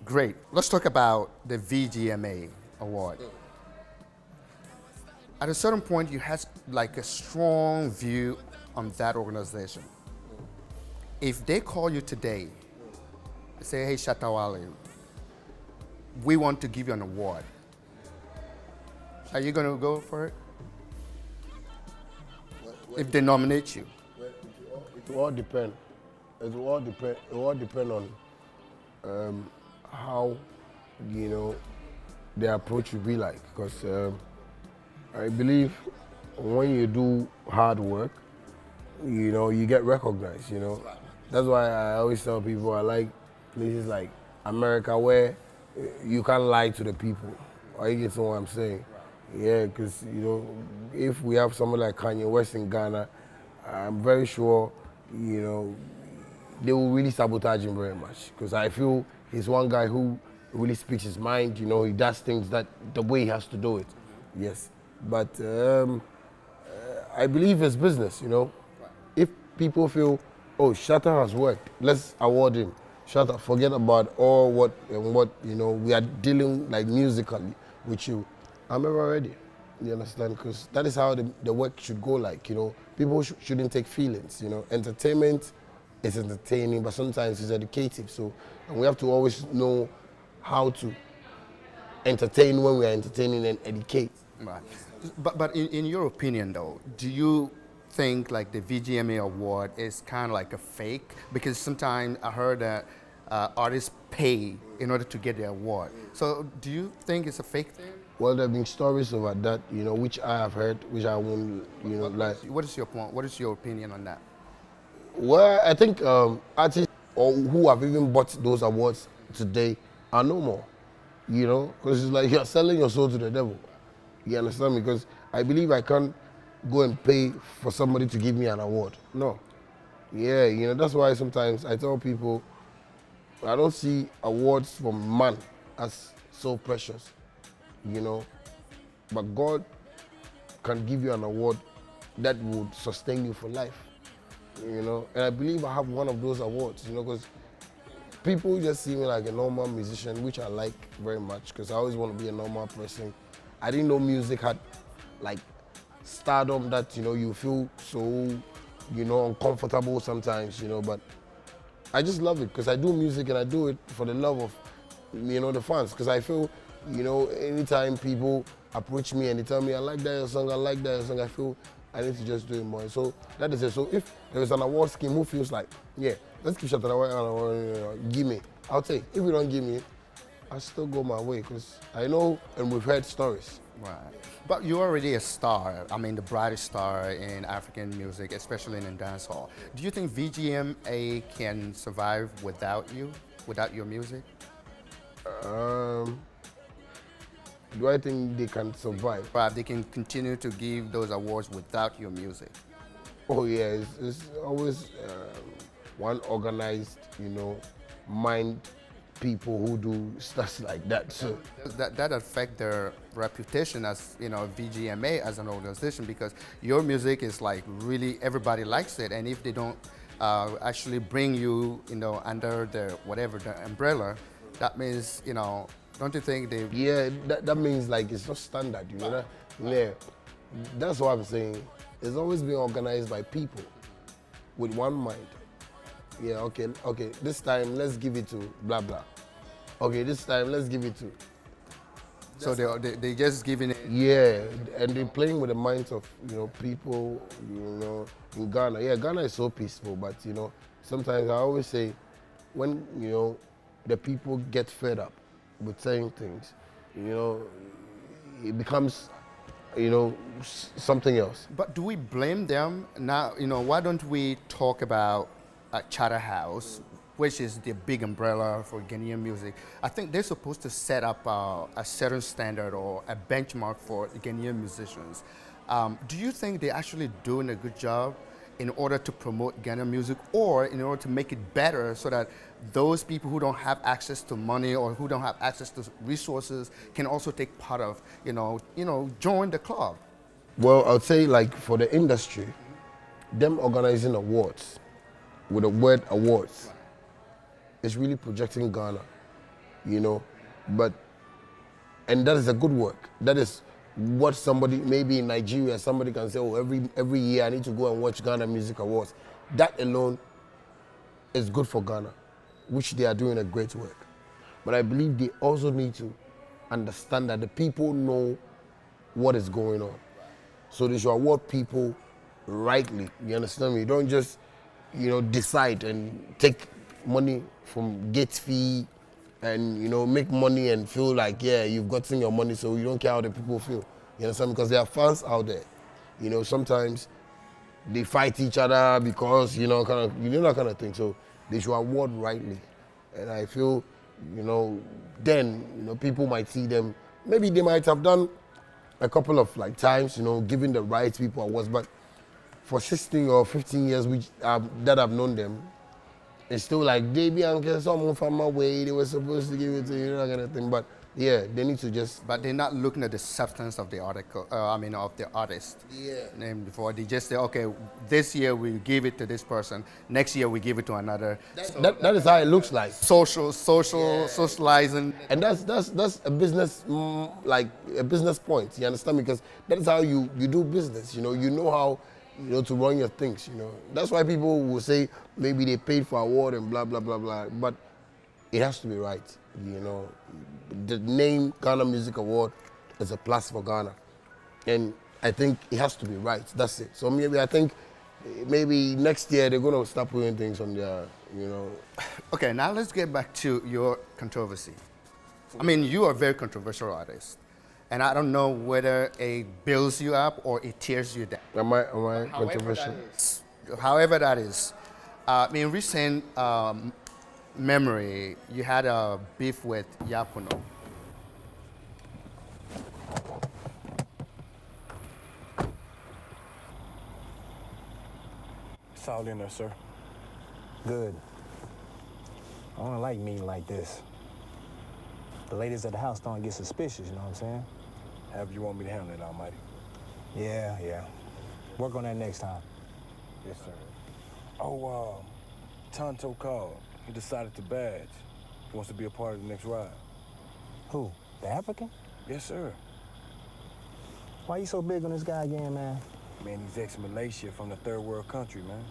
Great. Let's talk about the VGMA award. At a certain point, you had like a strong view on that organization. If they call you today, say, hey, Shatawale, we want to give you an award. Are you going to go for it? If they nominate you? Well, it will all depend. It will all depend. It will all depend on how the approach will be like. Because I believe when you do hard work, you get recognized. That's why I always tell people I like places like America where you can't lie to the people. Or you get what I'm saying? Yeah, because if we have someone like Kanye West in Ghana, I'm very sure they will really sabotage him very much. Because I feel he's one guy who really speaks his mind. He does things that the way he has to do it. Yes, but I believe it's business. If people feel, oh, Shatta has worked, let's award him. Shatta, forget about all what we are dealing like musically with you. I'm ever ready. You understand? Because that is how the work should go like, People shouldn't take feelings, Entertainment is entertaining, but sometimes it's educative. So, and we have to always know how to entertain when we are entertaining and educate. Right. But in your opinion, though, do you think like the VGMA award is kind of like a fake? Because sometimes I heard that artists pay in order to get the award. So do you think it's a fake thing? Well, there have been stories about that, which I have heard, which I won't, like. What is your point? What is your opinion on that? Well, I think artists or who have even bought those awards today are no more, because it's like you're selling your soul to the devil. You understand me? Because I believe I can't go and pay for somebody to give me an award. No. Yeah, that's why sometimes I tell people I don't see awards from man as so precious, but God can give you an award that would sustain you for life, and I believe I have one of those awards, because people just see me like a normal musician, which I like very much, because I always want to be a normal person. I didn't know music had like stardom that, you feel so, uncomfortable sometimes, but I just love it because I do music and I do it for the love of, the fans. Because I feel, anytime people approach me and they tell me, I like that your song, I like that your song, I feel I need to just do it more. So that is it. So if there is an award scheme who feels like, yeah, let's give Shatta an award, give me, I'll take. If you don't give me, I'll still go my way because I know and we've heard stories. Right. But you're already a star. I mean, the brightest star in African music, especially in dancehall. Do you think VGMA can survive without you, without your music? Do I think they can survive? But they can continue to give those awards without your music. Oh yeah, it's always one organized, mind people who do stuff like that. So that affect their reputation as VGMA as an organization because your music is like really everybody likes it, and if they don't actually bring you under the whatever the umbrella, that means don't you think they? Yeah, that means like it's not standard, That? Yeah, that's what I'm saying. It's always been organized by people with one mind. Yeah, okay. This time let's give it to blah blah. Okay, this time let's give it to. So they just giving it. Yeah, and they're playing with the minds of people in Ghana. Yeah, Ghana is so peaceful, but sometimes I always say when the people get fed up with saying things, it becomes something else. But do we blame them now? Why don't we talk about Charterhouse, which is the big umbrella for Ghanaian music? I think they're supposed to set up a certain standard or a benchmark for Ghanaian musicians. Do you think they're actually doing a good job in order to promote Ghanaian music or in order to make it better so that those people who don't have access to money or who don't have access to resources can also take part of, join the club? Well, I'd say like for the industry, them organizing awards with the word awards is really projecting Ghana. you know, but, and that is a good work. That is what somebody, maybe in Nigeria, somebody can say, oh, every year I need to go and watch Ghana Music Awards. That alone is good for Ghana, which they are doing a great work. But I believe they also need to understand that the people know what is going on. So they should award people rightly. You understand me? Don't just, decide and take money from gate fee and, make money and feel like, yeah, you've gotten your money, so you don't care how the people feel. You understand? Because there are fans out there. Sometimes they fight each other because, that kind of thing. So they should award rightly. And I feel, then, people might see them, maybe they might have done a couple of times, giving the right people awards, but for 16 or 15 years that I've known them, it's still like, they be and someone from my way, they were supposed to give it to you, that kind of thing. But yeah, they need to just. But they're not looking at the substance of the article. Of the artist. Yeah. Named before, they just say, okay, this year we give it to this person. Next year we give it to another. That is how it looks like. Socializing. And that's a business, a business point. You understand me? Because that is how you do business. You know how. To run your things, That's why people will say maybe they paid for award and blah, blah, blah, blah. But it has to be right, The name Ghana Music Award is a plus for Ghana. And I think it has to be right. That's it. So maybe I think maybe next year they're going to start putting things on their, Okay, now let's get back to your controversy. I mean, you are a very controversial artist. And I don't know whether it builds you up or it tears you down. Am I controversial? However that is. In recent memory, you had a beef with Yapuno. It's all in there, sir. Good. I don't like meeting like this. The ladies at the house don't get suspicious, you know what I'm saying? However you want me to handle it, Almighty. Yeah. Work on that next time. Yes, sir. Oh, Tonto called. He decided to badge. He wants to be a part of the next ride. Who? The African? Yes, sir. Why you so big on this guy again, man? Man, he's ex-Malaysia from the third world country, man.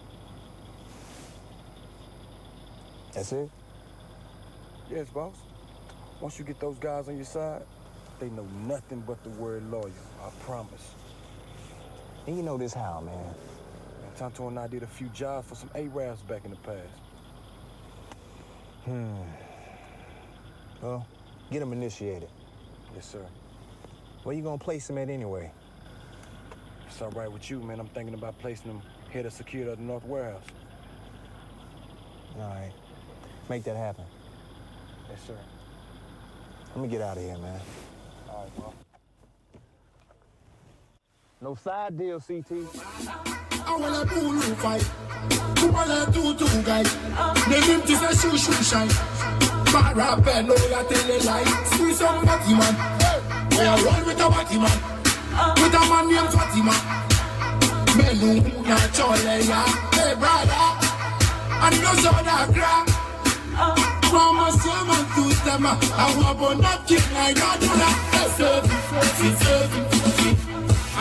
That's it? Yes, boss. Once you get those guys on your side, they know nothing but the word loyal. I promise. And you know this how, man? And Tonto and I did a few jobs for some Arabs back in the past. Well, get him initiated. Yes, sir. Where you gonna place him at anyway? It's all right with you, man. I'm thinking about placing him head of security at the North Warehouse. All right. Make that happen. Yes, sir. Let me get out of here, man. All right, boss. No side deal, CT. I wanna pull you fight. You wanna do guys. The limp is a shoe shine. Barra no ya tell a lie. See some batty man. We are run with a batty man. With a man named Fatima. Menu na chole ya. Hey brother. And no soda crack. From a sermon to them, I want not kick like God.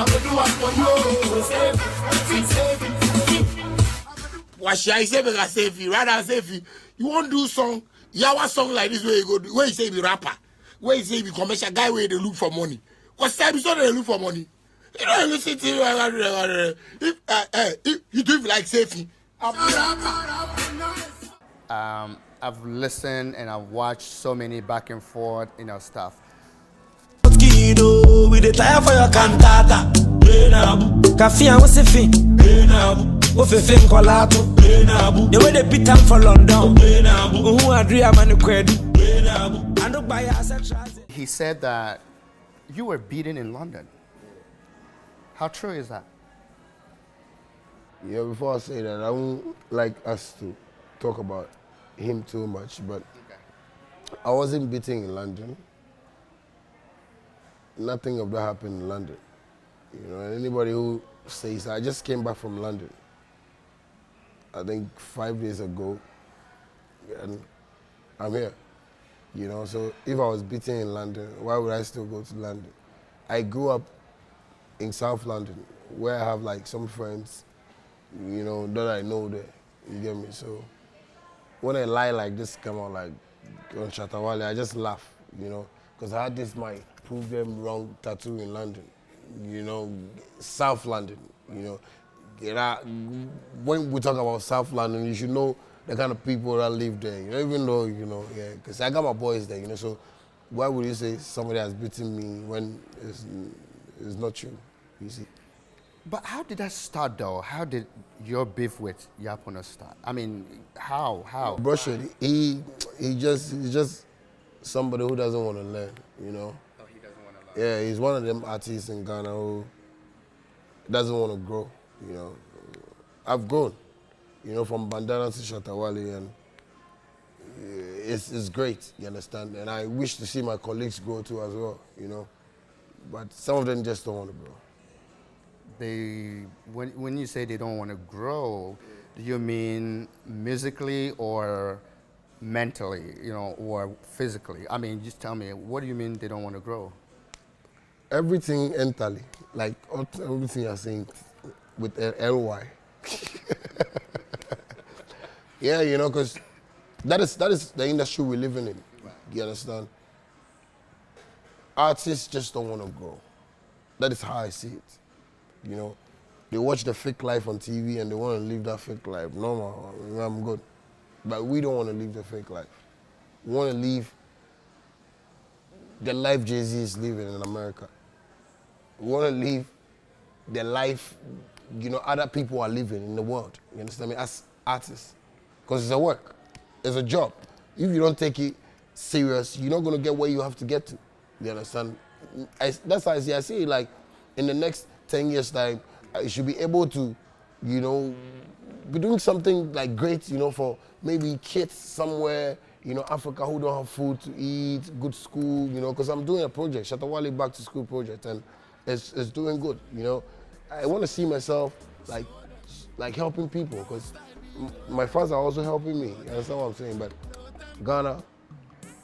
I'm gonna do what for you. Save it. Washi, I say because save you, rather save you. You won't do song, yawa song like this where you go, where you say be rapper, where you say be commercial guy where they look for money. Because time is not they look for money. You know, you listen to if you do it like safety. I've listened and I've watched so many back and forth, stuff. We dey tire for your cantata. Kafia what's the thing? What the thing colato? The way they beat him for London. Who agree I'm on the credit? He said that you were beaten in London. How true is that? Yeah, before I say that, I won't like us to talk about him too much, but I wasn't beating in London. Nothing of that happened in London. Anybody who says I just came back from London, I think 5 days ago, and I'm here. You know, so if I was beaten in London, why would I still go to London? I grew up in South London, where I have like some friends, you know, that I know there. You get me? So when a lie like this come out, like on Shatta Wale, I just laugh, you know, because I had this my prove them wrong tattoo in London, you know, South London, you know. When we talk about South London, you should know the kind of people that live there, you know, even though, you know, yeah, because I got my boys there, you know, so why would you say somebody has beaten me when it's not true, you see? But how did that start, though? How did your beef with Yapona start? I mean, how? Brusher, he's just somebody who doesn't want to learn, you know? Oh, he doesn't want to learn. Yeah, he's one of them artists in Ghana who doesn't want to grow, you know? I've grown, you know, from Bandana to Shatta Wale, and it's great, you understand? And I wish to see my colleagues grow too as well, you know? But some of them just don't want to grow. When you say they don't want to grow, do you mean musically or mentally, you know, or physically? I mean, just tell me, what do you mean they don't want to grow? Everything entirely, like everything you're saying with LY. Yeah, you know, because that is the industry we're living in. You understand? Artists just don't want to grow. That is how I see it. You know, they watch the fake life on TV and they want to live that fake life. No, I'm good. But we don't want to live the fake life. We want to live the life Jay-Z is living in America. We want to live the life, you know, other people are living in the world. You understand me? As artists. Because it's a work. It's a job. If you don't take it serious, you're not going to get where you have to get to. You understand? That's how I see it. I see it like in the next 10 years' time, I should be able to, you know, be doing something like great, you know, for maybe kids somewhere, you know, Africa who don't have food to eat, good school, you know, because I'm doing a project, Shatta Wale Back to School project, and it's doing good, you know. I want to see myself like helping people, because my fans are also helping me, you understand what I'm saying? But Ghana,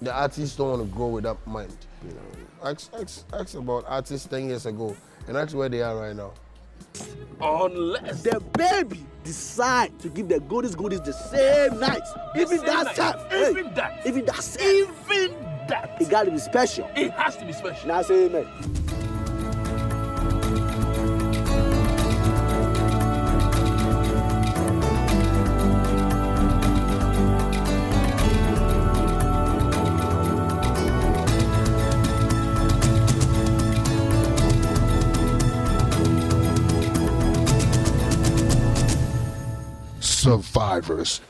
the artists don't want to grow with that mind, you know. Ask about artists 10 years ago, and that's where they are right now. Unless the baby decide to give the goodies the same night. Even that time. Even that. It gotta be special. It has to be special. Now say amen. Survivors